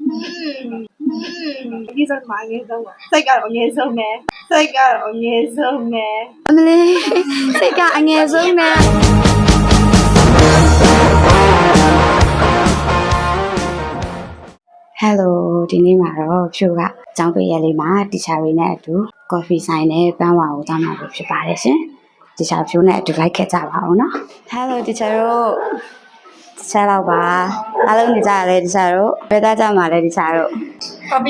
ဒီစမှာငယ်ဆုံးပါစိတ်ကတော့ငယ်ဆုံးပဲစိတ်ကတော့ငယ်ဆုံးပဲအမလေးစိတ်ကအငယ်ဆုံးပဲဟယ်လိုဒီနေ့မှာတော့ဖြူကအကြောင်းပေးရလေးမှာတီချာတွေနဲ့အတူကော်ဖီဆိုင်နဲ့ပန်းဝါကိုတောင်းမှာဖြစ်ပါတယ်ရှင်တီချာဖြူနဲ့အတူလိုက်ခဲ့ကြပါအောင်နော်ဟယ်လိုတီချာတို့ဆက်တော့ပါအားလုံးနေကြရလဲတီချာတို့ဘယ်သားကြမှာလဲတီချာတို့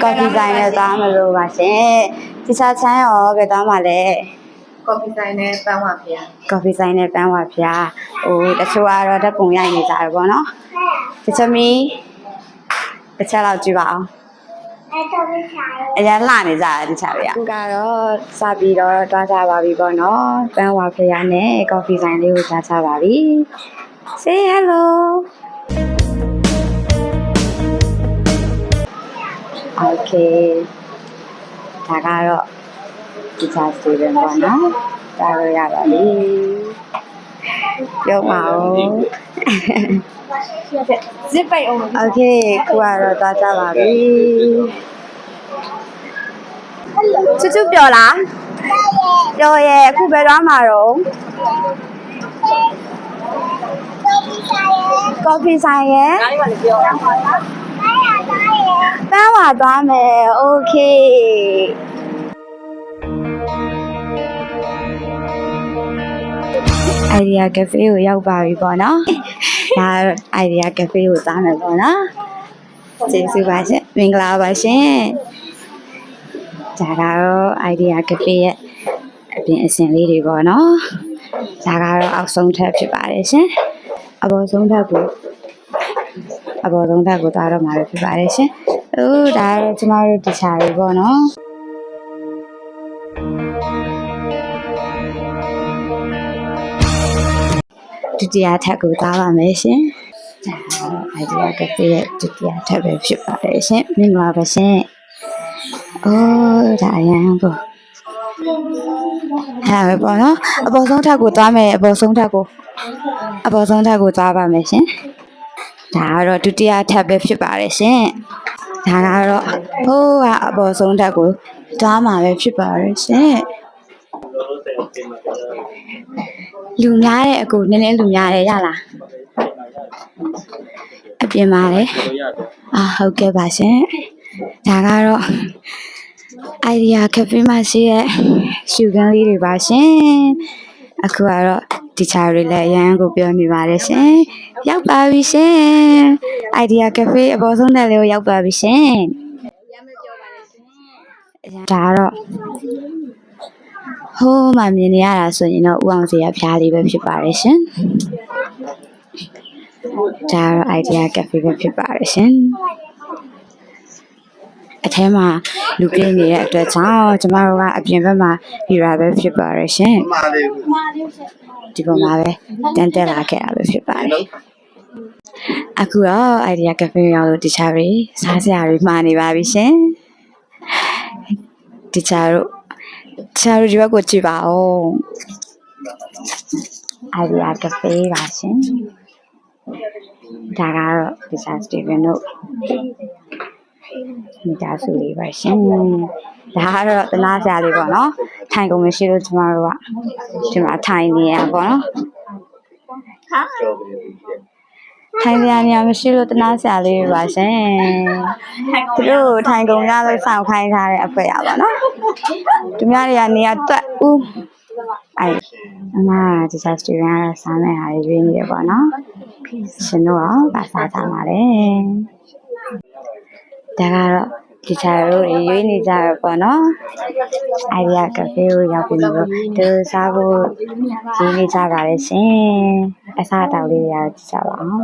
ကော်ဖီဆိုင်နဲ့သွားမလို့ပါရှင်တီချာချမ်းရောဘယ်သွားမှာလဲကော်ဖီဆိုင်နဲ့ပန်းဝါဖျားကော်ဖီဆိုင်နဲ့ပန်းဝါဖျားဟိုတချို့ကတော့ဓာတ်ပုံရိုက်နေကြတယ်ပေါ့နော်တီချာမီတစ်ချက်လောက်ကြည့်ပါအောင်အရင်လှနေကြတယ်တခြားတွေကအခုကတော့စပြီးတော့တွားကြပါပြီပေါ့နော်ပန်းဝါဖျားနဲ့ကော်ဖီဆိုင်လေးကိုကြားချပါပြီ Say hello Okay ဒါကတော့ဒီချာစတူဒင့်ပေါ့နော်ကြားလို့ရပါပြီပြောပါဦး zip ပိတ်အောင် Okay ခုကတော့သွားကြပါပြီချစ်ချူပြောလားပြောရဲ့အခုဘယ်တော့မှတော့ကော်ဖီဆိုင်ရဲ့ပန်းဝါသွားမယ် Okay Idea Cafe ကိုရောက်ပါပြီပေါ့နော်ဒါ Idea Cafe ကိုသွားမယ်ပေါ့နော်ကျေးဇူးပါရှင်မင်္ဂလာပါရှင်ဒါကတော့ Idea Cafe ရဲ့အပြင်အစင်လေးတွေပေါ့နော်ဒါကတော့အောက်ဆုံးထပ်ဖြစ်ပါတယ်ရှင်အပေါ်ဆုံးထပ်ကိုသွားတော့မှာဖြစ်ပါတယ်ရှင်ဒါကတော့ကျမတို့တခြားတွေပေါ့နော်ဒုတိယထပ်ကိုသွားပါမယ်ရှင်ဒါကတော့ Idea Cafe ရဲ့ဒုတိယထပ်ပဲဖြစ်ပါတယ်ရှင်မင်္ဂလာပါရှင်ဒါအရင်ပေါ့ပဲပေါ့နော်အပေါ်ဆုံးထပ်ကိုသွားမယ်အပေါ်ဆုံးထပ်ကိုသွားပါမယ်ရှင်ဒါကတော့ဒုတိယထပ်ပဲဖြစ်ပါတယ်ရှင်ဒါကတော့အပေါ်ဆုံးထပ်ကိုသွားမှာပဲဖြစ်ပါတယ်ရှင်လူများတဲ့အကူနည်းနည်းလူများတယ်ရလားအပြင်ပါလေဟုတ်ကဲ့ပါရှင်ဒါကတော့ Idea Cafe မှာရှိတဲ့ရှုခန်းလေးတွေပါရှင်အခုကတော့ဒီချာတွေလည်းရန်ကိုပြောနေပါတယ်ရှင်ရောက်ပါပြီရှင် Idea Cafe အပေါ်ဆုံးတက်လေးကိုရောက်ပါပြီရှင်ဒါကတော့မှမြင်နေရတာဆိုရင်တော့ဦးအောင်စီရဖျားလေးပဲဖြစ်ပါတယ်ရှင်ဒါကတော့ Idea Cafe ပဲဖြစ်ပါတယ်ရှင်အထဲမှာလူပြင်းနေတဲ့အတွက်ကြောင့်ကျမတို့ကအပြင်ဘက်မှာဒီရာပဲဖြစ်ပါတယ်ရှင်ဒီပေါ်မှာပဲတန်းတက်လာခဲ့တာပဲဖြစ်ပါတယ်အခုတော့ Idea Cafe ရောက်လို့တခြားတွေစားစရာတွေမှာနေပါပြီရှင်တခြားတို့ဒီဘက်ကိုကြည့်ပါဦး Idea Cafe ပါရှင်ဒါကတော့တခြားစတီဗင်တို့မိသားစုလေးပါရှင်ဒါကတော့တနာစရာလေးပေါ့နော်ထိုင်ကုန်မရှိလို့ကျမတို့ကဒီမှာထိုင်နေရပေါ့နော်ထိုင်စရာနေရာမရှိလို့တနာစရာလေးပါရှင်သူတို့ထိုင်ကုန်ရလို့စောင့်ခိုင်းထားတဲ့အဖွဲရပါနော်သူများတွေကနေရာတွက်ဦးအမဒီစားစတီဗင်ကတော့စားမယ့်ဟာတွေရွေးနေတယ်ပေါ့နော်ရှင်တို့ရောဗာစားကြပါလေဒါကတော့ဒီချာတို့ရွေးနေကြရပေါ့နော် Idea Cafe ကိုရောက်ပြီလို့သူစားဖို့ရွေးနေကြပါလေရှင်အစားအသောက်လေးတွေကြည့်ကြပါအောင်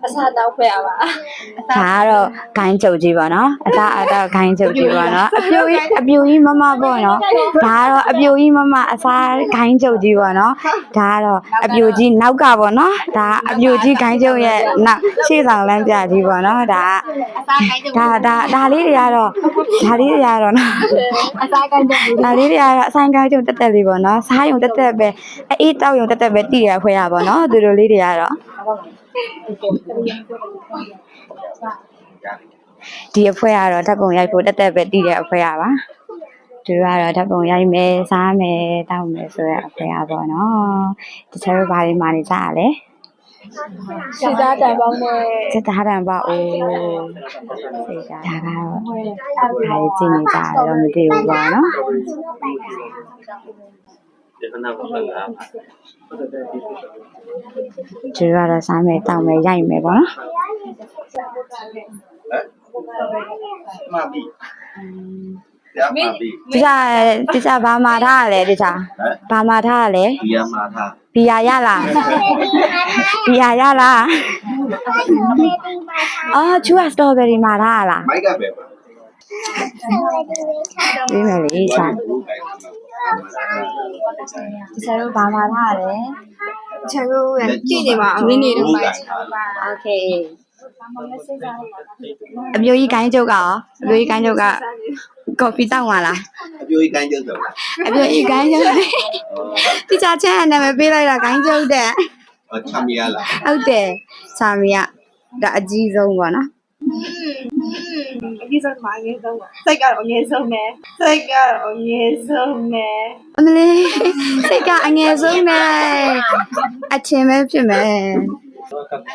အစားတောက်ဖွဲ့ရပါဒါကတော့ခိုင်းချုပ်ကြီးပေါ့နော်အစားအသောက်ခိုင်းချုပ်ကြီးပေါ့နော်အပြိုကြီးမမပေါ့နော်ဒါကတော့အပြိုကြီးမမအစားခိုင်းချုပ်ကြီးပေါ့နော်ဒါကတော့အပြိုကြီးနောက်ကပေါ့နော်ဒါအပြိုကြီးခိုင်းချုပ်ရဲ့နောက်ရှေ့ဆောင်လမ်းပြကြီးပေါ့နော်ဒါဒါလေးတွေကတော့နော်အစားခိုင်းချုပ်ဒါလေးတွေကတော့အဆိုင်ခိုင်းချုပ်တက်လေးပေါ့နော်စားရုံတက်ပဲအေးတောက်ရုံတက်ပဲတည်ရခွဲရပေါ့နော်သူတို့လေးတွေကတော့ ဒီအဖွဲကတော့ဓာတ်ပုံရိုက်ဖို့တက်တက်ပဲတည်တဲ့အဖွဲရပါသူတို့ကတော့ဓာတ်ပုံရိုက်မယ်စားမယ်တောက်မယ်ဆိုတဲ့အဖွဲရပေါ့နော်တခြားတို့ဘာတွေမှနေကြရလဲ စစ်သားတန်ပေါင်းနဲ့ စက်သားတံပါအိုးစိတ်ဒါကတော့ဘာတွေကြည့်နေကြရတော့မသိဘူးပေါ့နော် ဒီကနေ့ဘာလဲ ကျတော့တော့စားမယ်တောက်မယ်ရိုက်မယ်ပေါ့နော် မဘီရမဘီ ဒီစားဘာမှထားရလဲဒီစားဘာမှထားရလဲ ဒီရမှာထား ဘီယာရလားဘီယာရလားအော်ချူစတော်ဘယ်ရီမှာထားရလား မိုက်ကပဲပါ ပြီးမယ်လေစားဒီစားတို့ဘာမှထားရလဲ ချေတို့ရကြည့်နေပါအောင်နင်းနေတော့ပါ โอเคအပြိုကြီးကိုင်းကျုပ်ကရောအပြိုကြီးကိုင်းကျုပ်ကကော်ဖီတောက်မှာလား အပြိုကြီးကိုင်းကျုပ်တော့ အပြိုကြီးကိုင်းကျုပ်ဒီချာချမ်းနာမည်ပေးလိုက်တာကိုင်းကျုပ်တဲ့ ချမ်းမရလား ဟုတ်တယ်ဆာမီကဒါအကြီးဆုံးပေါ့နော် အကြီးဆုံးမှာအငယ်ဆုံးပါစိတ်ကတော့အငယ်ဆုံးပဲစိတ်ကတော့အငယ်ဆုံးပဲ အမလေးစိတ်ကအငယ်ဆုံးနဲ့အချင်းပဲဖြစ်မယ်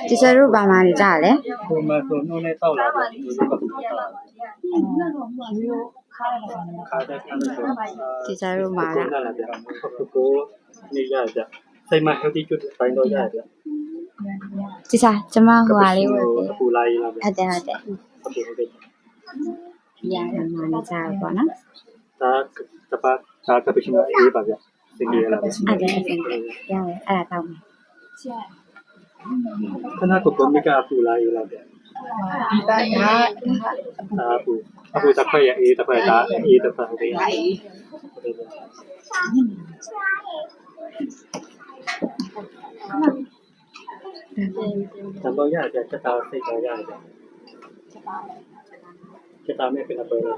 ဒီစရုပ်ဘာမှနေကြလဲ ဟိုမှာဆိုနှုတ်နဲ့တောက်လာတယ်ဒီလိုကခါတဲ့ခါတဲ့ဆို ဒီစရုပ်မှာလား လာတယ်ကိုနေရကြစိတ်မဟိုတိကျွတ်ပိုင်းတော့ရကြ ဒီစားကျမဟိုဟာလေးဝယ်ပြီ ပူလာရလာ ဟုတ်တယ်ဟုတ်တယ် ဟုတ်တယ်ဟုတ်တယ် ရတယ်မှနေကြရပေါ့နော် ဒါတပတ်ဒါကပရှင်အေးပါဗျစိတ်ရလာတယ် အဲ့ဒါအဆင်ပြေရတယ်အဲ့ဒါတောင်းမယ် ခဏကိုမိကအပူလာရလာတယ် ဒီပါညာ အပူတစ်ဖက်ရအေးတစ်ဖက်ဒါအေးတစ်ဖက်ဟုတ်တယ် တဘောရတယ်ချက်သားစိတ်တော်ရတယ်ချက်သားမဲ့ပြန်ပေါ်ရတယ်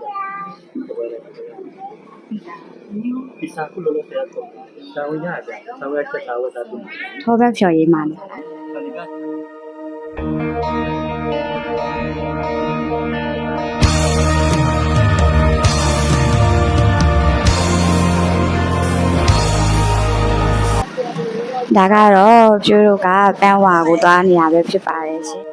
ဒီစားကုလို့လည်းဆက်တော့စာဝရရတယ်စာဝရချက်သားဝတ်တာတူ ထောဘက်ဖြော်ရေးမှာနော် ဒီက ဒါကတော့ကျိုးတို့ကပန်းဝါကိုသွားနေရပဲဖြစ်ပါတယ်ရှင်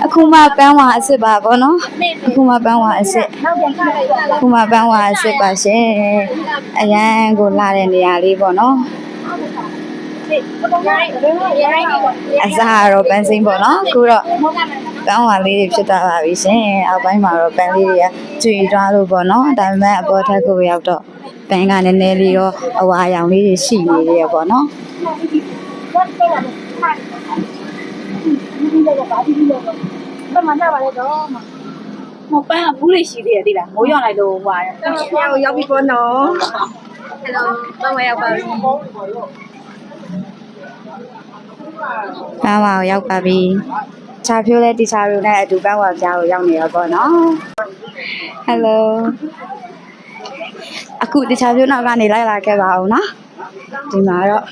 အခုမှပန်းဝါအစ်စ်ပါဗောနော်အခုမှပန်းဝါအစ်စ်အခုမှပန်းဝါအစ်စ်ပါရှင်အရန်ကိုလာတဲ့နေရာလေးဗောနော်အစားတော့ပန်းစိမ်းပေါ့နော်အခုတော့ပန်းဝါလေးတွေဖြစ်သွားပါပြီရှင်အောက်ပိုင်းမှာတော့ပန်းလေးတွေကကျွေသွားလို့ပေါ့နော်ဒါပေမဲ့အပေါ်ထပ်ကိုရောက်တော့ပန်းကနည်းနည်းလေးတော့အဝါရောင်လေးတွေရှိနေသေးရပေါ့နော် မပန်းကဘူးလေးရှိသေးတယ်ဒီလားမိုးရွာလိုက်လို့ဟွာတယ် ရောက်ပြီပေါ့နော် ဟယ်လိုတော့မရောက်ပါဘူး ပန်းဝါကိုရောက်ပါပြီချာဖြိုးလဲတီချာတို့နဲ့အတူပန်းဝါကြားကိုရောက်နေရပေါ့နော်ဟယ်လိုအခုတီချာဖြိုးနောက်ကနေလိုက်လာခဲ့ပါအောင်နော်ဒီမှာတော့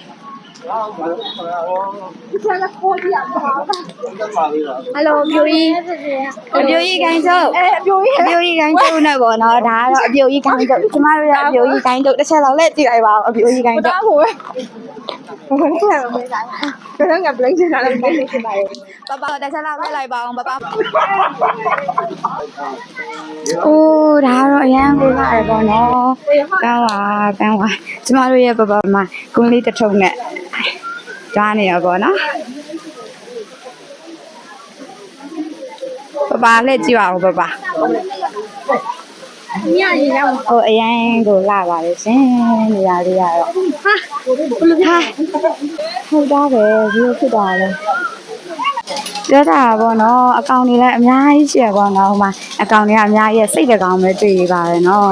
ဟယ်လိုပြိုကြီး အပြိုကြီးခိုင်းချုပ်အပြိုကြီးခိုင်းချုပ်နဲ့ပေါ့နော်ဒါကတော့အပြိုကြီးခိုင်းချုပ်ကျမတို့ကအပြိုကြီးခိုင်းချုပ်တစ်ချက်လောက်လက်ကြည့်လိုက်ပါဦးအပြိုကြီးခိုင်းချုပ် ဒါကိုပဲဘယ်လိုလဲမင်းဆိုင်ဘယ်တော့က blink နေတာလဲမင်းနေပါရဲ့ ပပတစ်ချက်လောက်လက်လိုက်ပါအောင်ပပအိုးဒါကတော့အရန်ကိုလာရပေါ့နော်ပန်းဝါကျမတို့ရဲ့ပပမှာကွန်းလေးတစ်ထုပ်နဲ့ဓာတ်နေရပေါ့နော်ပပလက်ကြည့်ပါဦးပပ ညရင်ရောက် ဟိုအရန်ကိုလာပါလေရှင်နေရာလေးကတော့ဟာဟုတ်တာပဲဒီလိုဖြစ်တာလဲပြောတာပေါ့နော်အကောင်တွေလည်းအများကြီးရှိရပေါ့နော်ဟိုမှာအကောင်တွေကအများကြီးစိတ်တကောင်ပဲတွေ့ရပါတယ်နော်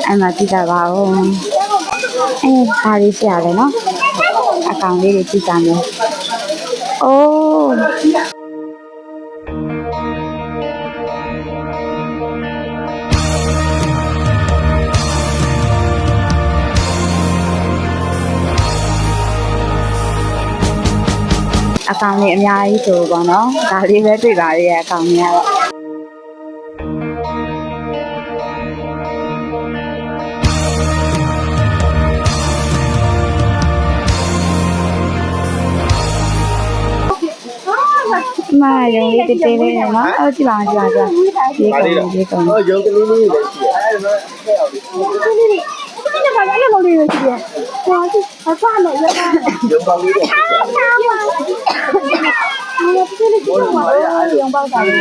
အဲ့မှာကြည့်ကြပါဦးဘာလေးရှိရလဲနော်အကောင်လေးတွေကြည့်ကြမယ်အိုး ကောင်တွေအများကြီးဆိုပေါ့နော်ဒါလေးပဲတွေ့ပါရဲ့အကောင်တွေကတော့မရုံလေးတေးသေးလေးနော်အော်ကြည့်ပါကြည့်ပါဒီကောင် ဟောရုံကလေးလေးလည်းရှိတယ်အဲ့ဒါမှအဲ့လို ဒီကဘာလဲလို့ရှိတယ်။ဟာဟာလို့ရတာ ရုံပေါင်းလေးတော့ရှိတယ် ရုံပေါက်တာလေး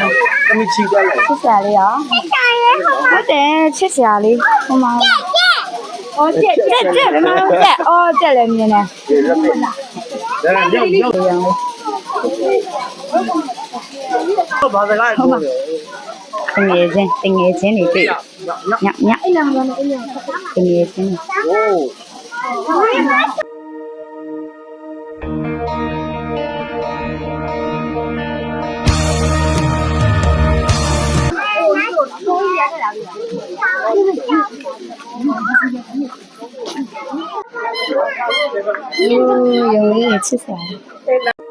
ကမိချီသွားလိုက် ချစ်စရာလေးရောဟုတ်တယ်ချစ်စရာလေးဟိုမှာ ။အော်ကျက် တက်ဘယ်မှာတက်အော်တက်လည်းမြင်တယ် ဒီရက်ပဲဒါကရုံရုံ ရုံလေး ဘာစကားပြောလဲ ငယ်ချင်းတွေတွေ့ညည အဲ့လိုမျိုးနဲ့အဲ့လို ငယ်ချင်း โอ้ ရုံလေးချစ်စရာလေး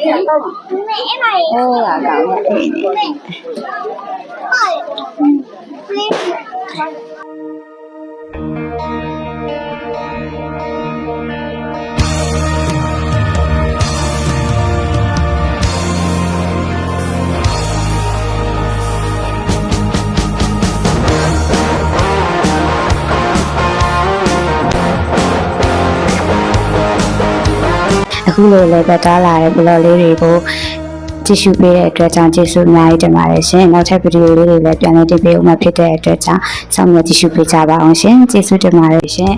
အေးအကောင်အေးနေအခုလိုလည်းပဲတားလာတဲ့ဘလော့လေးတွေကိုကြည့်ရှုပေးတဲ့အတွက်ကြောင့်ကျေးဇူးအများကြီးတင်ပါတယ်ရှင်နောက်ထပ်ဗီဒီယိုလေးတွေလည်းပြန်လည်တင်ပေးဦးမှာဖြစ်တဲ့အတွက်ကြောင့်စောင့်မျှော်ကြည့်ရှုပေးကြပါအောင်ရှင်ကျေးဇူးတင်ပါတယ်ရှင်